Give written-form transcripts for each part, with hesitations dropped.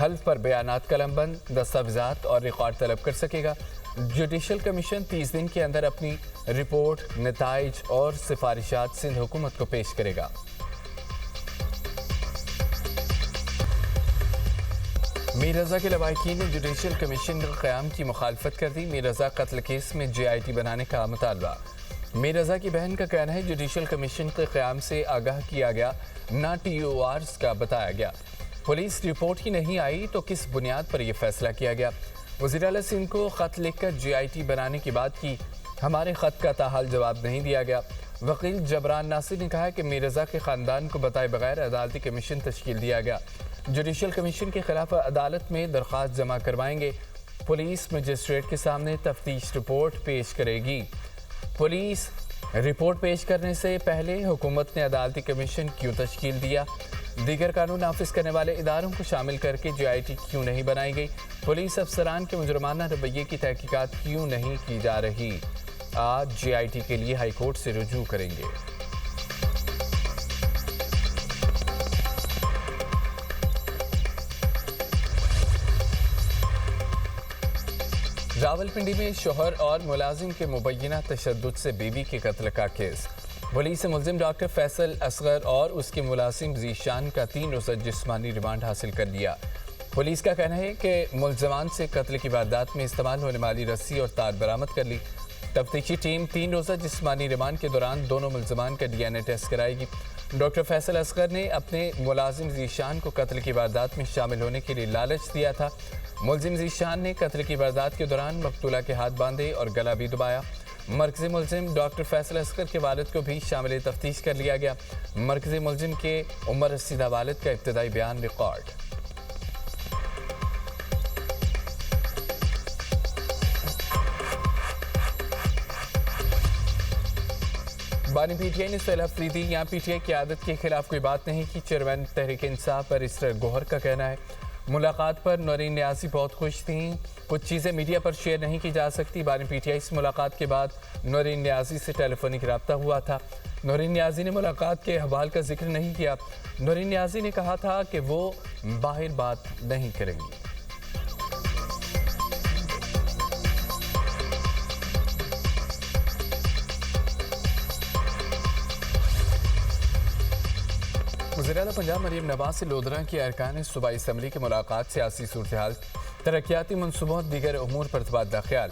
حلف پر بیانات قلم بند، دستاویزات اور ریکارڈ طلب کر سکے گا۔ جوڈیشل کمیشن 30 دن کے اندر اپنی رپورٹ، نتائج اور سفارشات سندھ حکومت کو پیش کرے گا۔ میر رضا کے لواحقین نے جوڈیشل کمیشن کے قیام کی مخالفت کر دی۔ میر رضا قتل کیس میں JIT بنانے کا مطالبہ۔ میر رضا کی بہن کا کہنا ہے جوڈیشل کمیشن کے قیام سے آگاہ کیا گیا، نہ TORs کا بتایا گیا۔ پولیس رپورٹ ہی نہیں آئی تو کس بنیاد پر یہ فیصلہ کیا گیا؟ وزیر اعلیٰ سندھ کو خط لکھ کر JIT بنانے کی بات کی، ہمارے خط کا تاحال جواب نہیں دیا گیا۔ وکیل جبران ناصر نے کہا کہ میر رضا کے خاندان کو بتائے بغیر عدالتی کمیشن تشکیل دیا گیا۔ جوڈیشل کمیشن کے خلاف عدالت میں درخواست جمع کروائیں گے۔ پولیس مجسٹریٹ کے سامنے تفتیش رپورٹ پیش کرے گی۔ پولیس رپورٹ پیش کرنے سے پہلے حکومت نے عدالتی کمیشن کیوں تشکیل دیا؟ دیگر قانون نافذ کرنے والے اداروں کو شامل کر کے JIT کیوں نہیں بنائی گئی؟ پولیس افسران کے مجرمانہ رویے کی تحقیقات کیوں نہیں کی جا رہی؟ آج JIT کے لیے ہائی کورٹ سے رجوع کریں گے۔ راولپنڈی میں شوہر اور ملازم کے مبینہ تشدد سے بیوی کے قتل کا کیس۔ پولیس سے ملزم ڈاکٹر فیصل اصغر اور اس کے ملازم ذیشان کا 3 روزہ جسمانی ریمانڈ حاصل کر لیا۔ پولیس کا کہنا ہے کہ ملزمان سے قتل کی واردات میں استعمال ہونے والی رسی اور تار برآمد کر لی۔ تفتیشی ٹیم 3 روزہ جسمانی ریمانڈ کے دوران دونوں ملزمان کا DNA ٹیسٹ کرائے گی۔ ڈاکٹر فیصل اصغر نے اپنے ملازم ذیشان کو قتل کی واردات میں شامل ہونے کے لیے لالچ دیا تھا۔ ملزم ذیشان نے قتل کی واردات کے دوران مقتولہ کے ہاتھ باندھے اور گلا بھی دبایا۔ مرکزی ملزم ڈاکٹر فیصل اصغر کے والد کو بھی شامل تفتیش کر لیا گیا۔ مرکزی ملزم کے عمر رسیدہ والد کا ابتدائی بیان ریکارڈ۔ بانی PTI نے سہیل افریدی یا PTI قیادت کے خلاف کوئی بات نہیں کی۔ چیئرمین تحریک انصاف بیرسٹر گوہر کا کہنا ہے ملاقات پر نورین نیازی بہت خوش تھیں، کچھ چیزیں میڈیا پر شیئر نہیں کی جا سکتی۔ بانی PTI سے ملاقات کے بعد نورین نیازی سے ٹیلی فونک رابطہ ہوا تھا۔ نورین نیازی نے ملاقات کے احوال کا ذکر نہیں کیا۔ نورین نیازی نے کہا تھا کہ وہ باہر بات نہیں کریں گی۔ وزیر اعلیٰ پنجاب مریم نواز سے لودھراں کی ارکان صوبائی اسمبلی کی ملاقات، سیاسی صورتحال، ترقیاتی منصوبوں اور دیگر امور پر تبادلہ خیال۔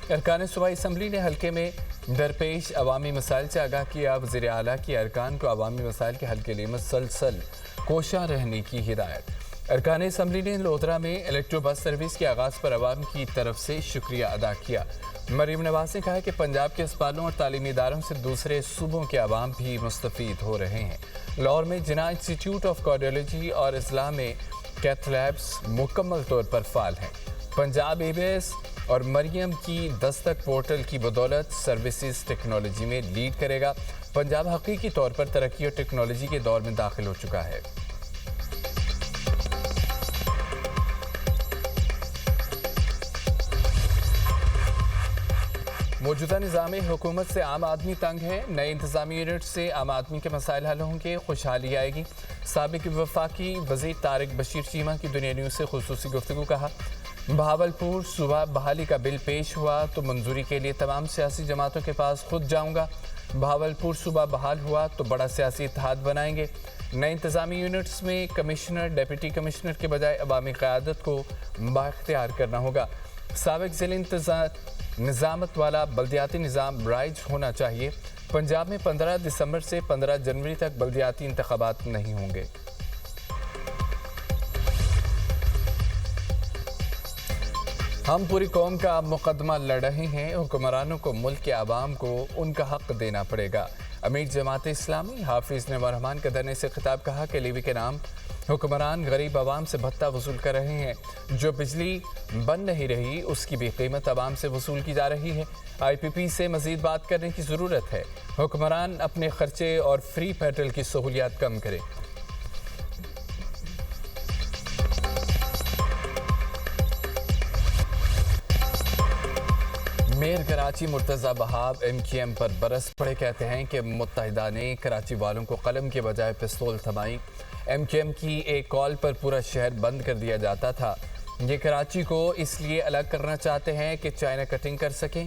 ارکان صوبائی اسمبلی نے حلقے میں درپیش عوامی مسائل سے آگاہ کیا۔ وزیر اعلیٰ کی ارکان کو عوامی مسائل کے حل کے لیے مسلسل کوشاں رہنے کی ہدایت۔ ارکان اسمبلی نے لودھرا میں الیکٹرو بس سروس کے آغاز پر عوام کی طرف سے شکریہ ادا کیا۔ مریم نواز نے کہا کہ پنجاب کے اسپتالوں اور تعلیمی اداروں سے دوسرے صوبوں کے عوام بھی مستفید ہو رہے ہیں۔ لاہور میں جناح انسٹیٹیوٹ آف کارڈیولوجی اور اضلاع میں کیتھ لیبس مکمل طور پر فعال ہیں۔ پنجاب ABS اور مریم کی دستک پورٹل کی بدولت سروسز ٹیکنالوجی میں لیڈ کرے گا۔ پنجاب حقیقی طور پر ترقی اور ٹیکنالوجی کے دور میں داخل ہو چکا ہے۔ موجودہ نظام حکومت سے عام آدمی تنگ ہے، نئے انتظامی یونٹ سے عام آدمی کے مسائل حل ہوں گے، خوشحالی آئے گی۔ سابق وفاقی وزیر طارق بشیر چیمہ کی دنیا نیوز سے خصوصی گفتگو۔ کہا بہاولپور صوبہ بحالی کا بل پیش ہوا تو منظوری کے لیے تمام سیاسی جماعتوں کے پاس خود جاؤں گا۔ بہاولپور صوبہ بحال ہوا تو بڑا سیاسی اتحاد بنائیں گے۔ نئے انتظامی یونٹس میں کمشنر، ڈپٹی کمشنر کے بجائے عوامی قیادت کو بااختیار کرنا ہوگا۔ سابق ضلع نظامت والا بلدیاتی نظام رائج ہونا چاہیے۔ پنجاب میں 15 دسمبر سے 15 جنوری تک بلدیاتی انتخابات نہیں ہوں گے۔ ہم پوری قوم کا مقدمہ لڑ رہے ہیں، حکمرانوں کو ملک کے عوام کو ان کا حق دینا پڑے گا۔ امیر جماعت اسلامی حافظ نعیم الرحمان کا دھرنے سے خطاب۔ کہا کہ لیوی کے نام حکمران غریب عوام سے بھتہ وصول کر رہے ہیں، جو بجلی بن نہیں رہی اس کی بھی قیمت عوام سے وصول کی جا رہی ہے۔ IPP سے مزید بات کرنے کی ضرورت ہے، حکمران اپنے خرچے اور فری پیٹرول کی سہولیات کم کریں۔ میئر کراچی مرتضی وہاب MQM پر برس پڑے، کہتے ہیں کہ متحدہ نے کراچی والوں کو قلم کے بجائے پستول تھمائی۔ MQM کی ایک کال پر پورا شہر بند کر دیا جاتا تھا۔ یہ کراچی کو اس لیے الگ کرنا چاہتے ہیں کہ چائنا کٹنگ کر سکیں۔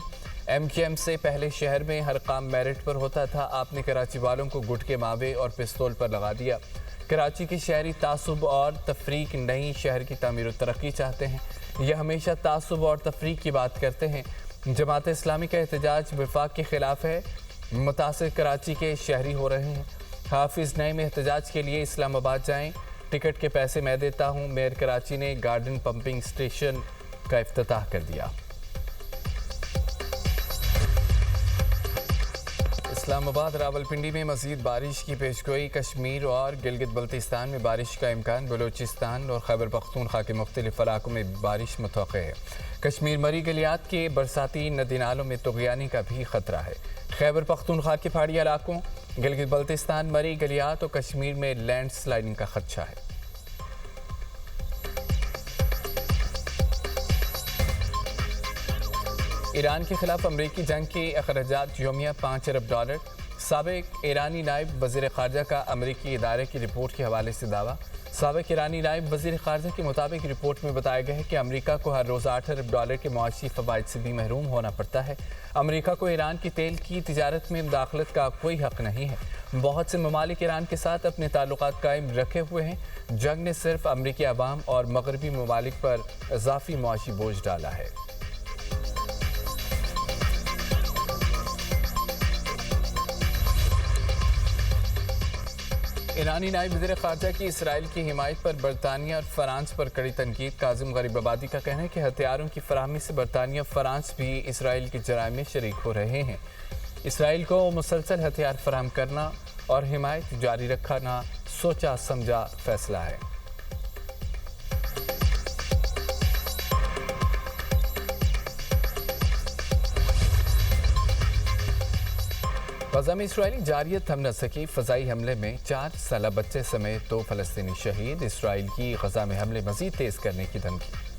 MQM سے پہلے شہر میں ہر کام میرٹ پر ہوتا تھا۔ آپ نے کراچی والوں کو گٹکے ماوے اور پستول پر لگا دیا۔ کراچی کی شہری تعصب اور تفریق نہیں، شہر کی تعمیر و ترقی چاہتے ہیں۔ یہ ہمیشہ تعصب اور تفریق کی بات کرتے ہیں۔ جماعت اسلامی کا احتجاج وفاق کے خلاف ہے۔ متاثر کراچی کے شہری ہو رہے ہیں۔ حافظ نعیم احتجاج کے لیے اسلام آباد جائیں، ٹکٹ کے پیسے میں دیتا ہوں۔ میئر کراچی نے گارڈن پمپنگ سٹیشن کا افتتاح کر دیا۔ اسلام آباد راولپنڈی میں مزید بارش کی پیشگوئی۔ کشمیر اور گلگت بلتستان میں بارش کا امکان۔ بلوچستان اور خیبر پختونخوا کے مختلف علاقوں میں بارش متوقع ہے۔ کشمیر مری گلیات کے برساتی ندی نالوں میں طغیانی کا بھی خطرہ ہے۔ خیبر پختونخوا کے پہاڑی علاقوں، گلگت بلتستان، مری گلیات اور کشمیر میں لینڈ سلائڈنگ کا خدشہ ہے۔ ایران کے خلاف امریکی جنگ کے اخراجات یومیہ $5 ارب۔ سابق ایرانی نائب وزیر خارجہ کا امریکی ادارے کی رپورٹ کے حوالے سے دعویٰ۔ سابق ایرانی نائب وزیر خارجہ کے مطابق رپورٹ میں بتایا گیا ہے کہ امریکہ کو ہر روز $8 ارب کے معاشی فوائد سے بھی محروم ہونا پڑتا ہے۔ امریکہ کو ایران کی تیل کی تجارت میں مداخلت کا کوئی حق نہیں ہے۔ بہت سے ممالک ایران کے ساتھ اپنے تعلقات قائم رکھے ہوئے ہیں۔ جنگ نے صرف امریکی عوام اور مغربی ممالک پر اضافی معاشی بوجھ ڈالا ہے۔ ایرانی نائب وزیر خارجہ کی اسرائیل کی حمایت پر برطانیہ اور فرانس پر کڑی تنقید۔ کاظم غریب آبادی کا کہنا ہے کہ ہتھیاروں کی فراہمی سے برطانیہ اور فرانس بھی اسرائیل کے جرائم میں شریک ہو رہے ہیں۔ اسرائیل کو مسلسل ہتھیار فراہم کرنا اور حمایت جاری رکھنا سوچا سمجھا فیصلہ ہے۔ غزہ میں اسرائیلی جارحیت تھم نہ سکی۔ فضائی حملے میں 4 سالہ بچے سمیت 2 فلسطینی شہید۔ اسرائیل کی غزہ میں حملے مزید تیز کرنے کی دھمکی۔